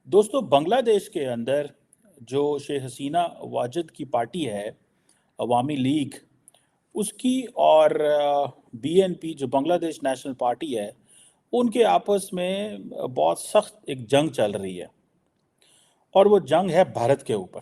दोस्तों, बांग्लादेश के अंदर जो शेख हसीना वाजिद की पार्टी है, अवामी लीग, उसकी और बीएनपी जो बांग्लादेश नेशनल पार्टी है, उनके आपस में बहुत सख्त एक जंग चल रही है और वो जंग है भारत के ऊपर।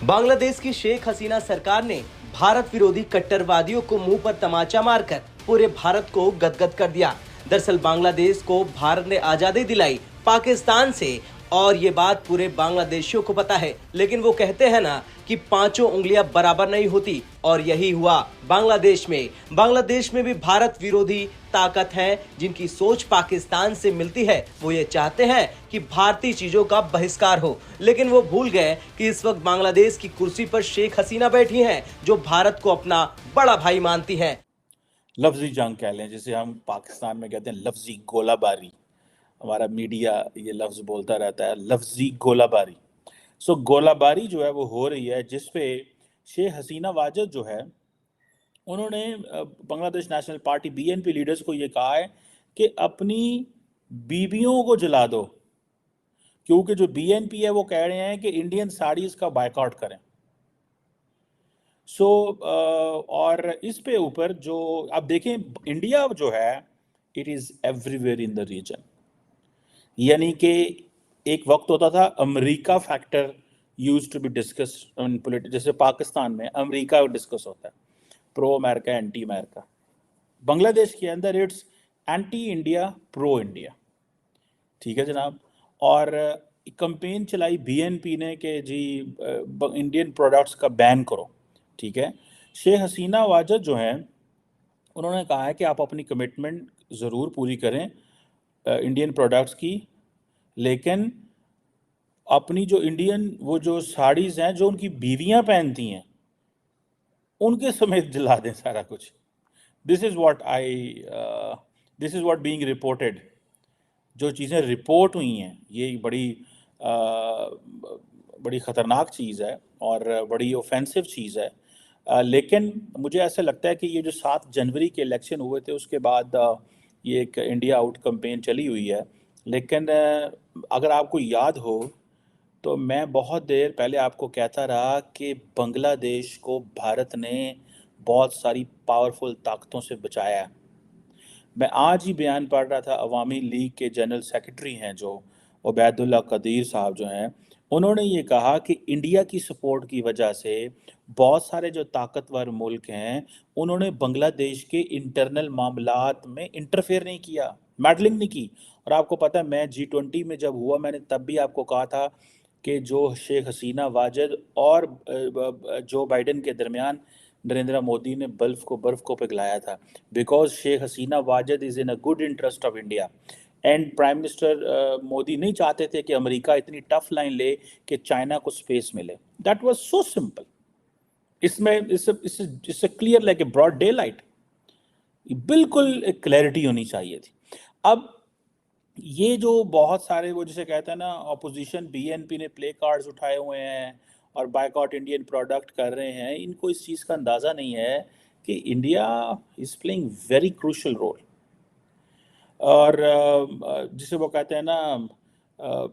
बांग्लादेश की शेख हसीना सरकार ने भारत विरोधी कट्टरवादियों को मुंह पर तमाचा मारकर पूरे भारत को गदगद कर दिया। दरअसल बांग्लादेश को भारत ने आजादी दिलाई पाकिस्तान से, और ये बात पूरे बांग्लादेशियों को पता है, लेकिन वो कहते हैं ना कि पांचों उंगलियां बराबर नहीं होती, और यही हुआ बांग्लादेश में। बांग्लादेश में भी भारत विरोधी ताकत है जिनकी सोच पाकिस्तान से मिलती है। वो ये चाहते हैं कि भारतीय चीजों का बहिष्कार हो, लेकिन वो भूल गए कि इस वक्त बांग्लादेश की कुर्सी पर शेख हसीना बैठी हैं, जो भारत को अपना बड़ा भाई मानती है। लफ्जी जंग कह लें, जिसे हम पाकिस्तान में कहते हैं लफ्जी गोलाबारी। हमारा मीडिया ये लफ्ज़ बोलता रहता है, लफ्जी गोलाबारी। सो गोलाबारी जो है वो हो रही है, जिस पे शेख हसीना वाजिद जो है, उन्होंने Bangladesh national party BNP leaders को ये कहा है कि अपनी बीवियों को जला दो, क्योंकि जो बीएनपी है वो कह रहे हैं कि इंडियन साड़ीज़ का बायकॉट करें। सो और इस पे ऊपर जो आप देखें, इंडिया जो है it is everywhere in the region. यानी कि एक वक्त होता था America factor used to be discuss in politics, जैसे पाकिस्तान में अमेरिका डिस्कस होता है, pro America anti America. Bangladesh के अंदर it's anti India pro India. ठीक है जनाब। और कंपेन चलाई बीएनपी ने कि जी इंडियन प्रोडक्ट्स का बैन करो। ठीक है। शेख हसीना वाजिद जो हैं, उन्होंने कहा है कि आप अपनी कमिटमेंट ज़रूर पूरी करें इंडियन प्रोडक्ट्स की, लेकिन अपनी जो इंडियन वो जो साड़ीज़ हैं जो उनकी बीवियां पहनती हैं, उनके समेत जला दें सारा कुछ। This is what being reported. जो चीज़ें रिपोर्ट हुई हैं, ये बड़ी ख़तरनाक चीज़ है और बड़ी ऑफेंसिव चीज़ है। लेकिन मुझे ऐसा लगता है कि ये जो 7 जनवरी के इलेक्शन हुए थे, उसके बाद ये एक इंडिया आउट कैंपेन चली हुई है। लेकिन अगर आपको याद हो तो मैं बहुत देर पहले आपको कहता रहा कि बांग्लादेश को भारत ने बहुत सारी पावरफुल ताकतों से बचाया है। मैं आज ही बयान पढ़ रहा था, अवामी लीग के जनरल सेक्रेटरी हैं जो उबैदुल्ला कदीर साहब जो हैं, उन्होंने ये कहा कि इंडिया की सपोर्ट की वजह से बहुत सारे जो ताकतवर मुल्क हैं, उन्होंने बांग्लादेश के इंटरनल मामलात में इंटरफेयर नहीं किया, मैडलिंग नहीं की। और आपको पता है, मैं G20 में जब हुआ, मैंने तब भी आपको कहा था कि जो शेख हसीना वाजिद और जो बाइडन के दरमियान नरेंद्र मोदी ने बर्फ को पिघलाया था, because Sheikh Hasina Wajed is in a good interest of India. And prime minister Modi नहीं चाहते थे कि अमेरिका इतनी टफ लाइन ले कि चाइना को स्पेस मिले। That was so simple. इसमें इससे clear like a broad daylight, बिल्कुल एक क्लैरिटी होनी चाहिए थी। अब ये जो बहुत सारे वो जिसे कहते हैं ना अपोजिशन, बीएनपी ने प्ले कार्ड्स उठाए हुए हैं और बायकॉट इंडियन प्रोडक्ट कर रहे हैं, इनको इस चीज़ का अंदाज़ा नहीं है कि India is playing very crucial role. और जिसे वो कहते हैं ना,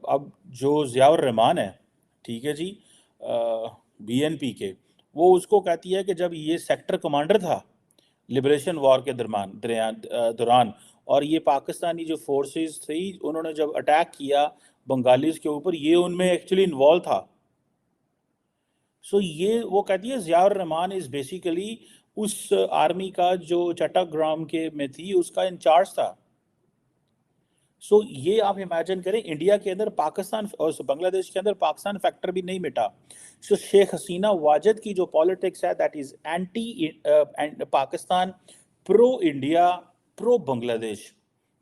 अब जो ज़ियाउर रहमान है, ठीक है जी, बीएनपी के, वो उसको कहती है कि जब ये सेक्टर कमांडर था लिबरेशन वॉर के दौरान, और ये पाकिस्तानी जो फोर्सेस थी, उन्होंने जब अटैक किया बंगालीज के ऊपर, ये उनमें एक्चुअली इन्वॉल्व था। सो ये वो कहती है ज़ियाउर रहमान इज़ बेसिकली उस आर्मी का जो चट्टाग्राम के में थी, उसका इंचार्ज था। सो ये आप इमेजिन करें, इंडिया के अंदर पाकिस्तान और बांग्लादेश के अंदर पाकिस्तान फैक्टर भी नहीं मिटा। सो शेख हसीना वाजिद की जो पॉलिटिक्स है, that is anti Pakistan, pro India, pro Bangladesh,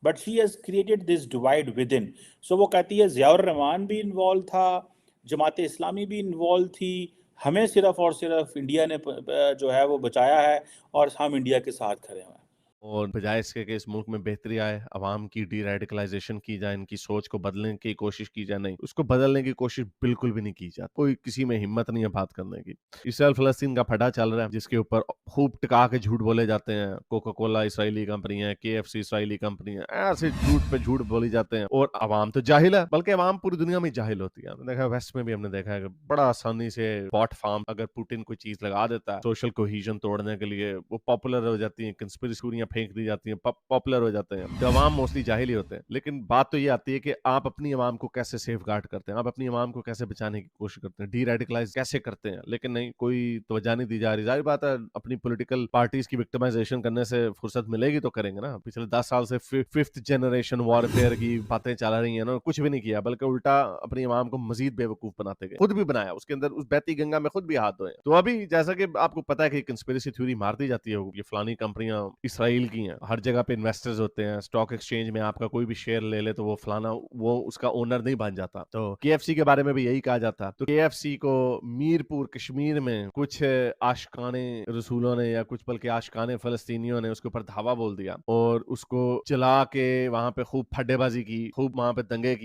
but she has created this divide within. So वो कहती है ज़ियाउर रहमान भी इन्वॉल्व था, जमात इस्लामी भी इन्वॉल्व थी, हमें सिर्फ और सिर्फ इंडिया ने जो है वो बचाया है और हम इंडिया के साथ खड़े हुए हैं। اور بجائے اس کے کہ اس ملک میں بہتری آئے, عوام کی ڈی ریڈیکلائزیشن کی جائے, ان کی سوچ کو بدلنے کی کوشش کی جائے, نہیں, اس کو بدلنے کی کوشش بالکل بھی نہیں کی جاتی. کوئی کسی میں ہمت نہیں ہے بات کرنے کی. اسرائیل فلسطین کا پھڈا چل رہا ہے جس کے اوپر خوب ٹکا کے جھوٹ بولے جاتے ہیں. کوکا کولا اسرائیلی کمپنی ہے, KFC اسرائیلی کمپنی ہے, ایسے جھوٹ پہ جھوٹ بولی جاتے ہیں. اور عوام تو جاہل ہے, بلکہ عوام پوری دنیا میں جاہل ہوتی ہے. ہم نے دیکھا ویسٹ میں بھی, ہم نے دیکھا ہے کہ بڑا آسانی سے بوٹ فارم اگر پوٹن کوئی چیز لگا دیتا ہے سوشل کوہیژن توڑنے کے لیے, وہ پاپولر ہو جاتی ہیں, کنسپیرسیاں پھینک دی جاتی ہیں, پاپولر ہو جاتے ہیں. تو عوام موسٹلی جاہل ہی ہوتے ہیں. لیکن بات تو یہ آتی ہے کہ آپ اپنی عوام کو کیسے سیف گارڈ کرتے ہیں, آپ اپنی عوام کو کیسے بچانے کی کوشش کرتے ہیں, ڈی ریڈیکلائز کیسے کرتے ہیں. لیکن نہیں, کوئی توجہ نہیں دی جا رہی. ظاہر بات ہے اپنی پولیٹیکل پارٹیز کی وکٹمائزیشن کرنے سے فرصت ملے گی تو کریں گے نا. پچھلے 10 سال سے ففتھ جنریشن وارفیئر کی باتیں چلا رہی ہیں نا, کچھ بھی نہیں کیا, بلکہ الٹا اپنی عوام کو مزید بے وقوف بناتے گئے. خود بھی بنایا, اس کے اندر اس بہتی گنگا میں خود بھی ہاتھ دھوئے. تو ابھی جیسا کہ آپ کو پتا ہے کہ کنسپیریسی تھیوری مار دی جاتی ہے, یہ فلانی کمپنیاں اسرائیل کی ہیں, ہر جگہ پہ انویسٹرز ہوتے ہیں, اسٹاک ایکسچینج میں آپ کا کوئی بھی شیئر لے لے تو وہ فلانا وہ اس کا اونر نہیں بن جاتا. تو KFC کے بارے میں بھی یہی کہا جاتا. تو KFC کو میرپور کشمیر میں کچھ عاشقانے رسولوں نے یا کچھ بلکہ عاشقانے فلسطینیوں نے اس کے اوپر دھاوا بول دیا اور اس کو چلا کے وہاں پہ خوب پھڈے بازی کی, خوب وہاں پہ دنگے کی.